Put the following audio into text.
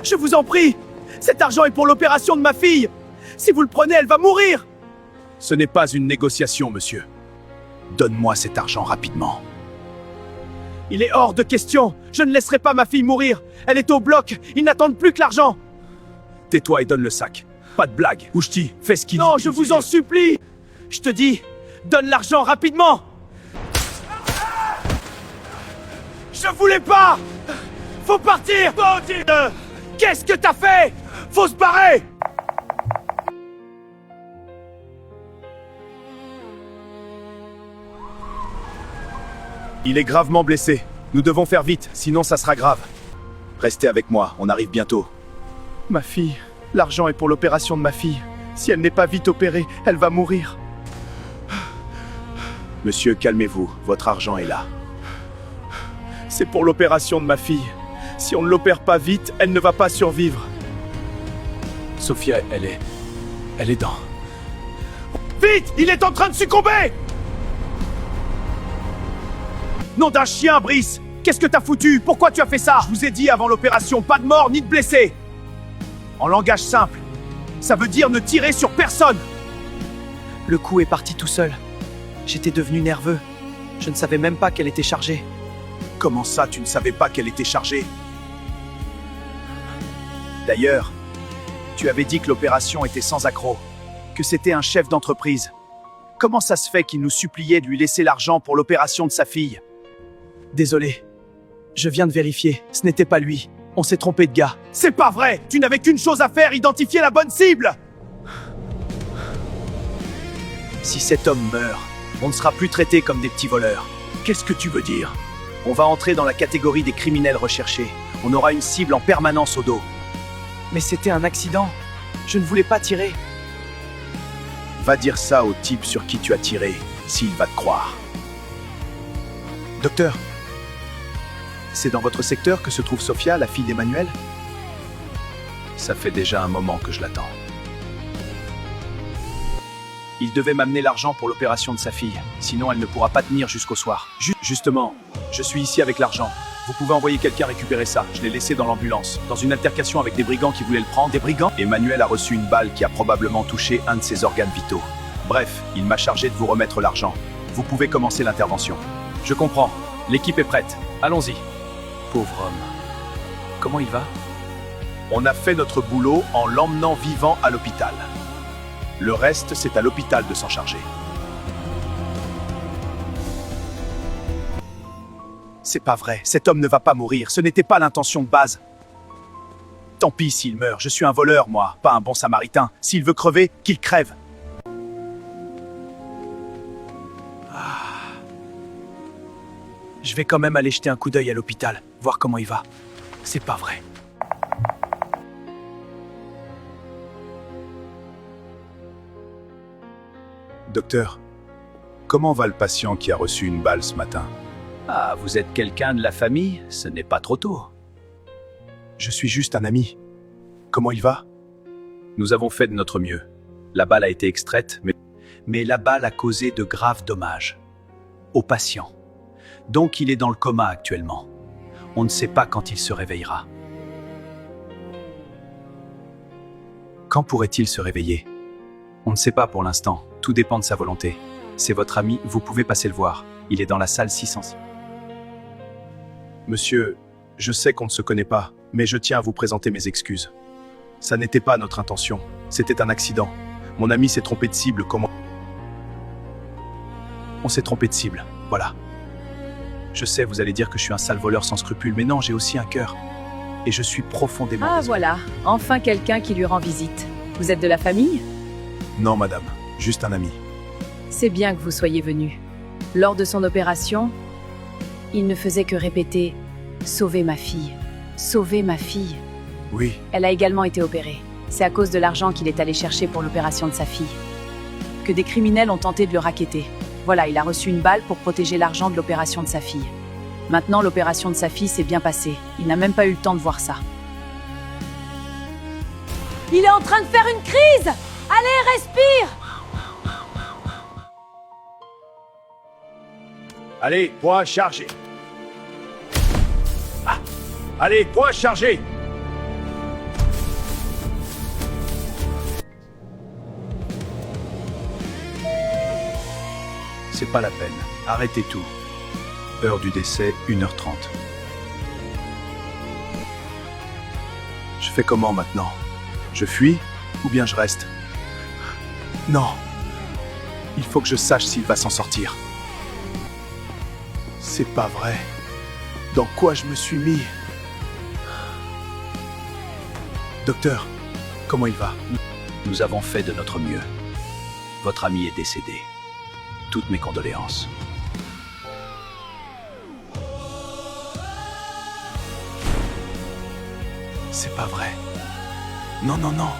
Je vous en prie! Cet argent est pour l'opération de ma fille! Si vous le prenez, elle va mourir! Ce n'est pas une négociation, monsieur. Donne-moi cet argent rapidement. Il est hors de question! Je ne laisserai pas ma fille mourir! Elle est au bloc! Ils n'attendent plus que l'argent! Tais-toi et donne le sac. Pas de blague. Ouchti, fais ce qu'il dit. Non, je vous en supplie! Je te dis, donne l'argent rapidement! Je voulais pas! Faut partir! Qu'est-ce que t'as fait? Faut se barrer! Il est gravement blessé. Nous devons faire vite, sinon ça sera grave. Restez avec moi, on arrive bientôt. Ma fille, l'argent est pour l'opération de ma fille. Si elle n'est pas vite opérée, elle va mourir. Monsieur, calmez-vous, votre argent est là. C'est pour l'opération de ma fille. Si on ne l'opère pas vite, elle ne va pas survivre. Sophia, elle est dans... Vite! Il est en train de succomber! Nom d'un chien, Brice! Qu'est-ce que t'as foutu? Pourquoi tu as fait ça? Je vous ai dit avant l'opération, pas de mort ni de blessés! En langage simple, ça veut dire ne tirer sur personne! Le coup est parti tout seul. J'étais devenu nerveux. Je ne savais même pas qu'elle était chargée. Comment ça, tu ne savais pas qu'elle était chargée? D'ailleurs, tu avais dit que l'opération était sans accroc, que c'était un chef d'entreprise. Comment ça se fait qu'il nous suppliait de lui laisser l'argent pour l'opération de sa fille? Désolé, je viens de vérifier, ce n'était pas lui. On s'est trompé de gars. C'est pas vrai! Tu n'avais qu'une chose à faire, identifier la bonne cible! Si cet homme meurt, on ne sera plus traités comme des petits voleurs. Qu'est-ce que tu veux dire? On va entrer dans la catégorie des criminels recherchés. On aura une cible en permanence au dos. Mais c'était un accident. Je ne voulais pas tirer. Va dire ça au type sur qui tu as tiré, s'il va te croire. Docteur, c'est dans votre secteur que se trouve Sophia, la fille d'Emmanuel? Ça fait déjà un moment que je l'attends. Il devait m'amener l'argent pour l'opération de sa fille, sinon elle ne pourra pas tenir jusqu'au soir. Justement, je suis ici avec l'argent. Vous pouvez envoyer quelqu'un récupérer ça. Je l'ai laissé dans l'ambulance, dans une altercation avec des brigands qui voulaient le prendre. Des brigands? Emmanuel a reçu une balle qui a probablement touché un de ses organes vitaux. Bref, il m'a chargé de vous remettre l'argent. Vous pouvez commencer l'intervention. Je comprends. L'équipe est prête. Allons-y. Pauvre homme. Comment il va? On a fait notre boulot en l'emmenant vivant à l'hôpital. Le reste, c'est à l'hôpital de s'en charger. C'est pas vrai, cet homme ne va pas mourir, ce n'était pas l'intention de base. Tant pis s'il meurt, je suis un voleur, moi, pas un bon samaritain. S'il veut crever, qu'il crève. Je vais quand même aller jeter un coup d'œil à l'hôpital, voir comment il va. C'est pas vrai. Docteur, comment va le patient qui a reçu une balle ce matin? Ah, vous êtes quelqu'un de la famille? Ce n'est pas trop tôt. Je suis juste un ami. Comment il va? Nous avons fait de notre mieux. La balle a été extraite, mais la balle a causé de graves dommages au patient. Donc il est dans le coma actuellement. On ne sait pas quand il se réveillera. Quand pourrait-il se réveiller? On ne sait pas pour l'instant. Tout dépend de sa volonté. C'est votre ami, vous pouvez passer le voir. Il est dans la salle 600. Monsieur, je sais qu'on ne se connaît pas, mais je tiens à vous présenter mes excuses. Ça n'était pas notre intention. C'était un accident. Mon ami s'est trompé de cible, comment... On s'est trompé de cible, voilà. Je sais, vous allez dire que je suis un sale voleur sans scrupules, mais non, j'ai aussi un cœur. Et je suis profondément désolé. Voilà, enfin quelqu'un qui lui rend visite. Vous êtes de la famille? Non, madame, juste un ami. C'est bien que vous soyez venu. Lors de son opération, il ne faisait que répéter « Sauvez ma fille, sauvez ma fille ». Oui. Elle a également été opérée. C'est à cause de l'argent qu'il est allé chercher pour l'opération de sa fille. Que des criminels ont tenté de le racketter. Voilà, il a reçu une balle pour protéger l'argent de l'opération de sa fille. Maintenant, l'opération de sa fille s'est bien passée. Il n'a même pas eu le temps de voir ça. Il est en train de faire une crise! Allez, respire! Allez, point chargé. Ah. Allez, point chargé. C'est pas la peine. Arrêtez tout. Heure du décès, 1h30. Je fais comment maintenant? Je fuis ou bien je reste? Non. Il faut que je sache s'il va s'en sortir. C'est pas vrai. Dans quoi je me suis mis? Docteur, comment il va? Nous avons fait de notre mieux. Votre ami est décédé. Toutes mes condoléances. C'est pas vrai. Non, non, non.